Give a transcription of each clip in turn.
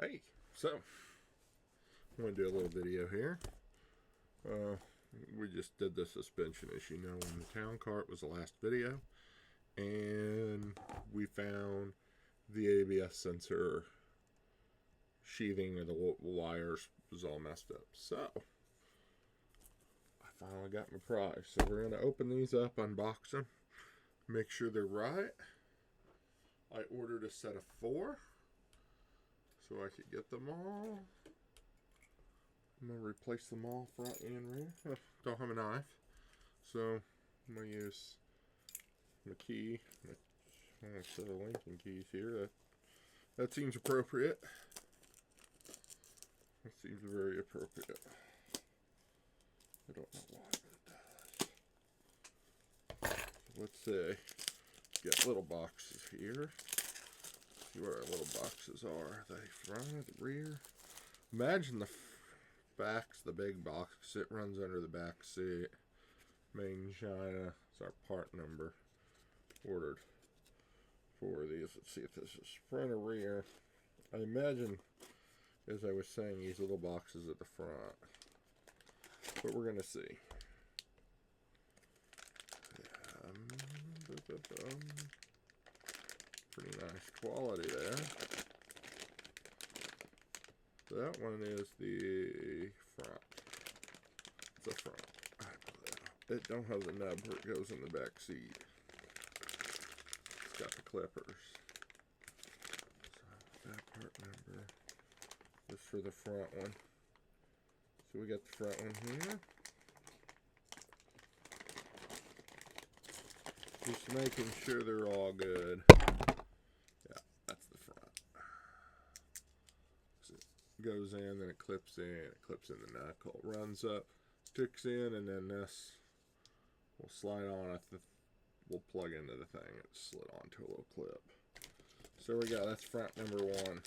Hey, so I'm going to do a little video here. We just did the suspension, as you know, on the Town Car. It was the last video, and we found the ABS sensor sheathing of the wires was all messed up. So I finally got my prize. So we're going to open these up, unbox them, make sure they're right. I ordered a set of 4 so I could get them all. I'm going to replace them all front and rear. Don't have a knife, so I'm going to use my key. A set of Lincoln keys here. That seems appropriate. That seems very appropriate. I don't know why, but it does. Let's see. Got little boxes here. See where our little boxes are. Are they front or the rear? Imagine the back's the big box. It runs under the back seat. Made in China. It's our part number. Ordered 4 of these. Let's see if this is front or rear. I imagine, as I was saying, these little boxes at the front. But we're going to see. Pretty nice quality there. That one is the front. It's the front. It don't have the nub where it goes in the back seat. It's got the clippers. So that part number is for the front one. So we got the front one here. Just making sure they're all good. Yeah, that's the front. So it goes in, then it clips in. It clips in the knuckle. It runs up, sticks in, and then this will slide on. We'll plug into the thing. It slid onto a little clip. So we got, that's front number 1.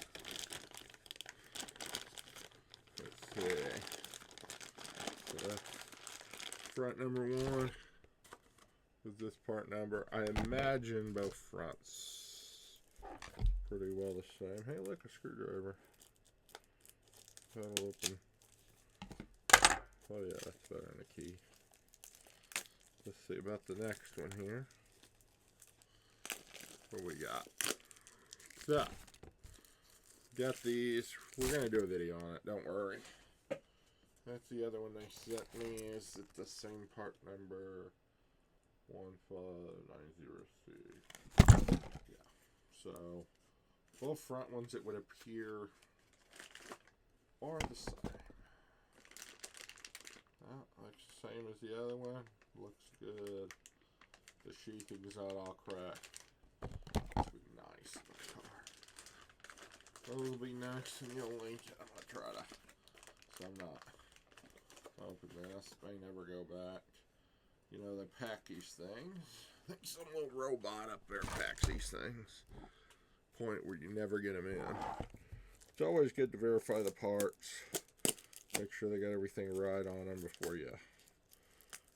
Let's see. So that's front number 1. With this part number, I imagine both fronts pretty well the same. Hey, look, a screwdriver. That'll open. Oh yeah, that's better than a key. Let's see about the next one here. What we got? So, got these. We're gonna do a video on it. Don't worry. That's the other one they sent me. Is it the same part number? 1590C. Yeah. So both front ones, it would appear, are the same. Looks the same as the other one. Looks good. The sheathing's not all cracked. It'll be nice in the car. It'll be nice in your Lincoln. I'm gonna try to. So I'm not open this. May never go back. You know, they pack these things. I think some little robot up there packs these things. Point where you never get them in. It's always good to verify the parts. Make sure they got everything right on them before you.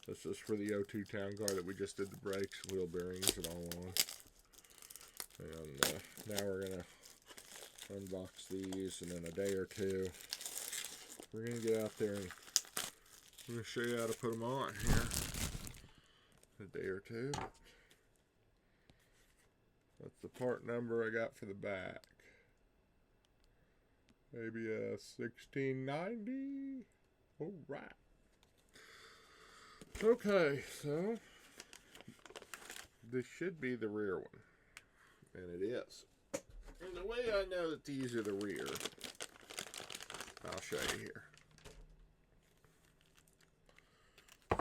This is for the O2 Town Car that we just did the brakes, wheel bearings, and all on. And now we're going to unbox these, and in a day or two, we're going to get out there and I'm going to show you how to put them on here. A day or two. That's the part number I got for the back. Maybe a 1690. Alright. Okay, so this should be the rear one. And it is. And the way I know that these are the rear, I'll show you here.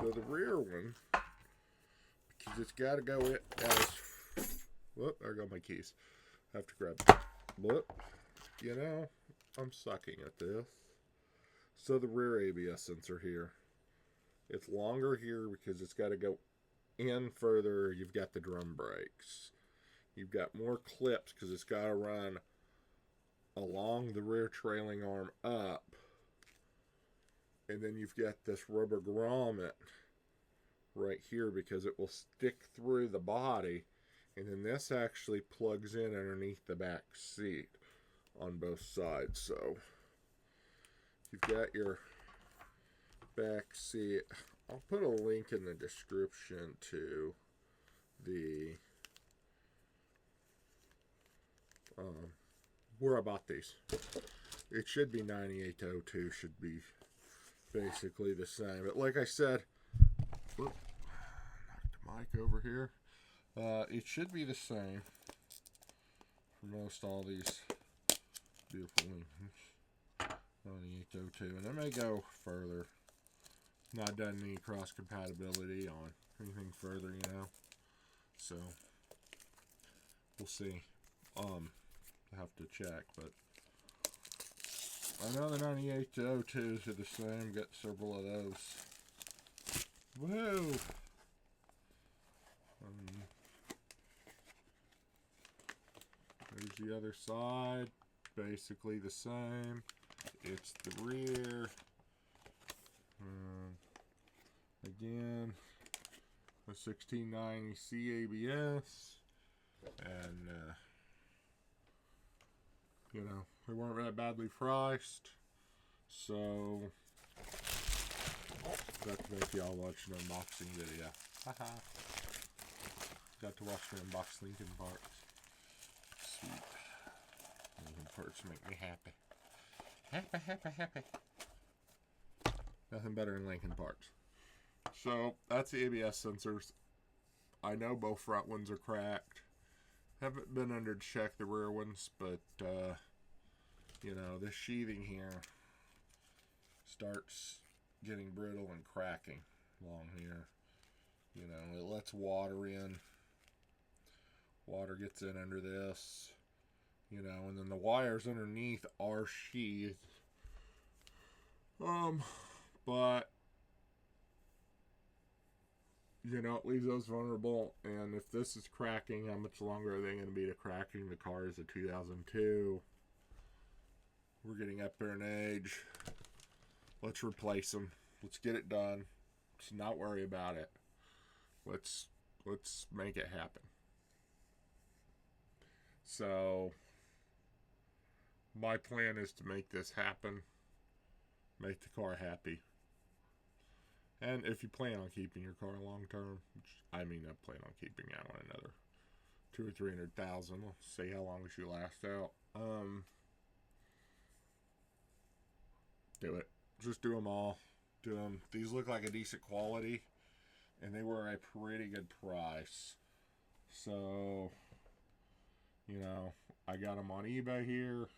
So the rear one, because it's got to go in as, whoop, there go my keys. I have to grab, whoop, you know, I'm sucking at this. So the rear ABS sensor here, it's longer here because it's got to go in further. You've got the drum brakes. You've got more clips because it's got to run along the rear trailing arm up. And then you've got this rubber grommet right here because it will stick through the body, and then this actually plugs in underneath the back seat. on both sides. So you've got your back seat. I'll put a link in the description to the where I bought these. It should be 98 to 02, should be basically the same. But like I said, whoop, knocked the mic over here. It should be the same for most all these beautiful Lincolns. 98 to 02, and I may go further. Not done any cross compatibility on anything further, you know. So we'll see. I have to check, but I know the 98 to 02s are the same. Got several of those. Woo! There's the other side. Basically the same. It's the rear. Again, a 1690 CABS, and you know, we weren't that badly priced, so got to make y'all watch an unboxing video. Haha. Got to watch me unbox Lincoln parts. Sweet. Lincoln parts make me happy. Happy. Nothing better than Lincoln parts. So that's the ABS sensors. I know both front ones are cracked. Haven't been under to check the rear ones, but you know, this sheathing here starts getting brittle and cracking along here. You know, it lets water in. Water gets in under this. You know, and then the wires underneath are sheathed. But you know, it leaves those vulnerable, and if this is cracking, how much longer are they going to be to cracking? The car is a 2002. We're getting up there in age. Let's replace them. Let's get it done. Let's not worry about it. Let's make it happen. So my plan is to make this happen. Make the car happy. And if you plan on keeping your car long term, which I mean, I plan on keeping that one another 200,000 or 300,000. We'll see how long she lasts out. Do it. Just do them all. Do them. These look like a decent quality, and they were a pretty good price. So, you know, I got them on eBay here.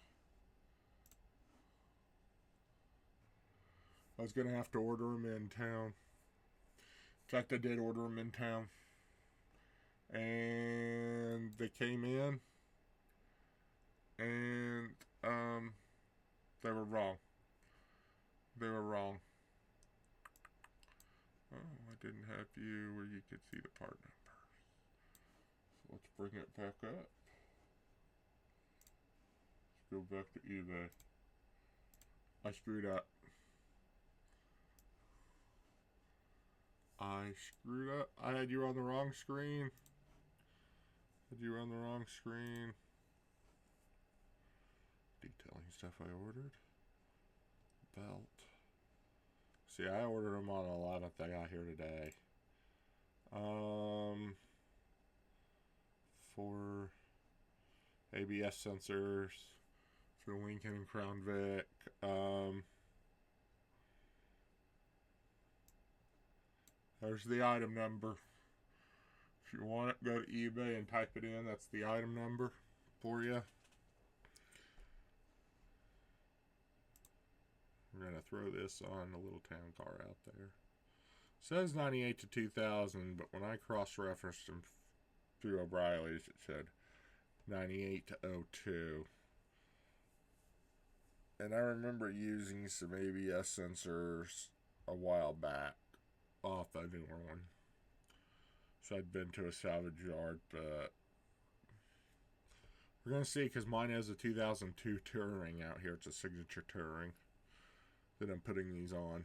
I was going to have to order them in town. In fact, I did order them in town. And they came in. And they were wrong. They were wrong. Oh, I didn't have you where you could see the part numbers. So let's bring it back up. Let's go back to eBay. I screwed up. I had you on the wrong screen. Detailing stuff I ordered. Belt. See, I ordered them on the 11th. I got here today. For ABS sensors for Lincoln and Crown Vic. There's the item number. If you want it, go to eBay and type it in. That's the item number for you. We're going to throw this on the little town car out there. It says 98 to 2000, but when I cross-referenced them through O'Reilly's, it said 98 to 02. And I remember using some ABS sensors a while back off the newer one. So I'd been to a salvage yard, but we're going to see, because mine has a 2002 Touring out here. It's a signature Touring that I'm putting these on.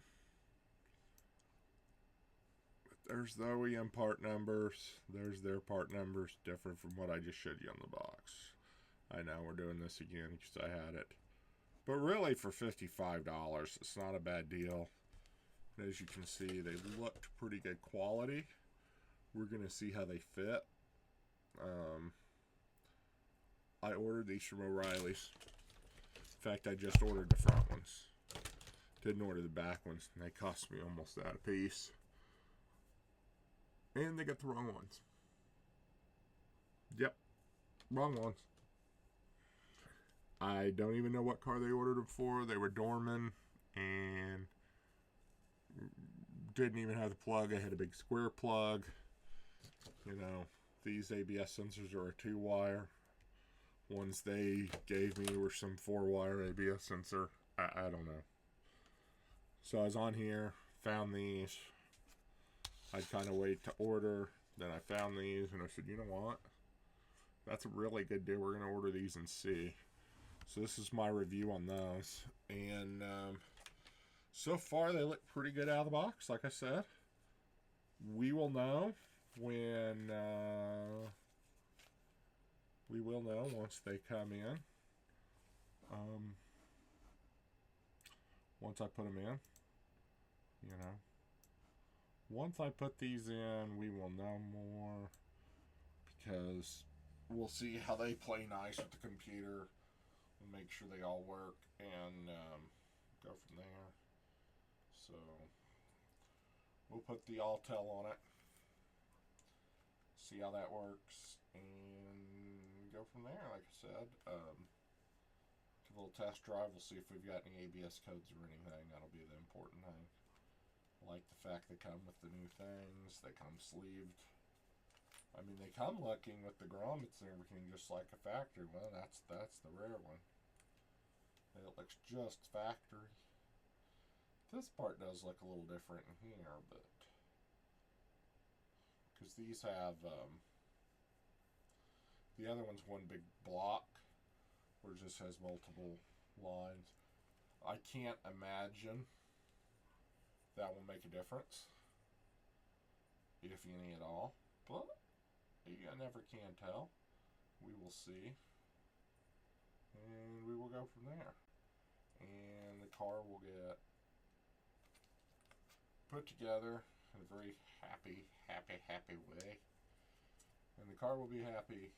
But there's the OEM part numbers. There's their part numbers, different from what I just showed you on the box. I know we're doing this again because I had it. But really, for $55, it's not a bad deal. And as you can see, they looked pretty good quality. We're going to see how they fit. I ordered these from O'Reilly's. In fact, I just ordered the front ones. Didn't order the back ones, and they cost me almost that a piece. And they got the wrong ones. Yep, wrong ones. I don't even know what car they ordered them for. They were Dorman, and didn't even have the plug. I had a big square plug. You know, these ABS sensors are a 2-wire. Ones they gave me were some 4-wire ABS sensor. I don't know. So I was on here, found these. I'd kind of wait to order. Then I found these, and I said, you know what? That's a really good deal. We're going to order these and see. So this is my review on those. And so far, they look pretty good out of the box, like I said. We will know when... we will know once they come in. Once I put them in, you know. Once I put these in, we will know more, because we'll see how they play nice with the computer. We'll make sure they all work and go from there. So we'll put the Altel on it, see how that works, and go from there. Like I said, a little test drive. We'll see if we've got any ABS codes or anything. That'll be the important thing. I like the fact they come with the new things. They come sleeved. I mean, they come looking with the grommets and everything just like a factory one. That's the rare one. And it looks just factory. This part does look a little different in here, but because these have the other one's one big block, where it just has multiple lines. I can't imagine that will make a difference, if any at all, but you never can tell. We will see, and we will go from there. And the car will get put together in a very happy way, and the car will be happy.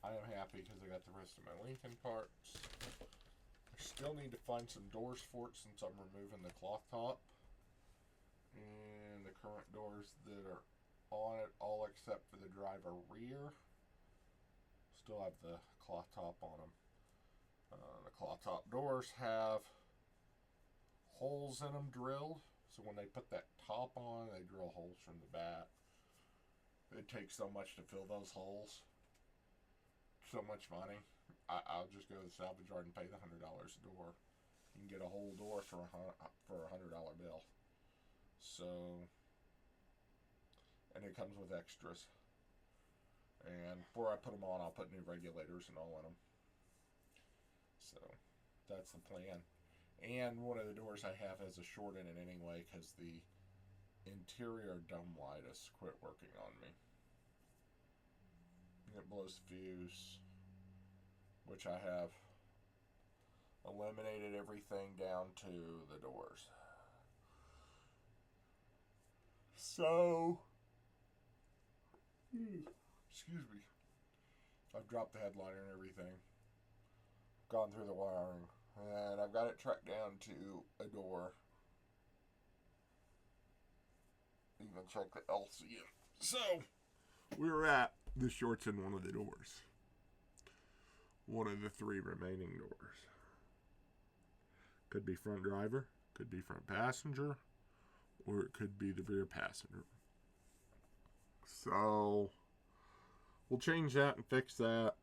I am happy because I got the rest of my Lincoln parts. I still need to find some doors for it since I'm removing the cloth top. And the current doors that are on it, all except for the driver rear, still have the cloth top on them. The cloth top doors have holes in them drilled, so when they put that top on, they drill holes from the back. It takes so much to fill those holes. So much money. I'll just go to the salvage yard and pay the $100 a door. You can get a whole door for a $100 bill. So, and it comes with extras. And before I put them on, I'll put new regulators and all in them. So that's the plan. And one of the doors I have has a short in it anyway, because the interior dome light has quit working on me. It blows fuse, which I have eliminated everything down to the doors. So, excuse me, I've dropped the headliner and everything, gone through the wiring, and I've got it tracked down to a door. Even check the LCM. So, we're at the shorts in one of the doors. One of the 3 remaining doors. Could be front driver, could be front passenger, or it could be the rear passenger. So, we'll change that and fix that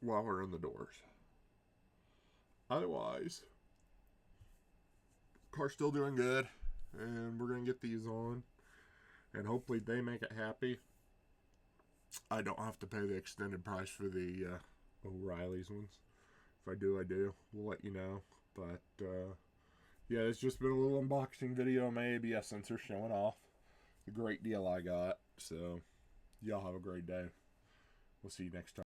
while we're in the doors. Otherwise, car's still doing good, and we're going to get these on. And hopefully they make it happy. I don't have to pay the extended price for the O'Reilly's ones. If I do, I do. We'll let you know. But, yeah, it's just been a little unboxing video of my ABS sensor showing off the great deal I got. So, y'all have a great day. We'll see you next time.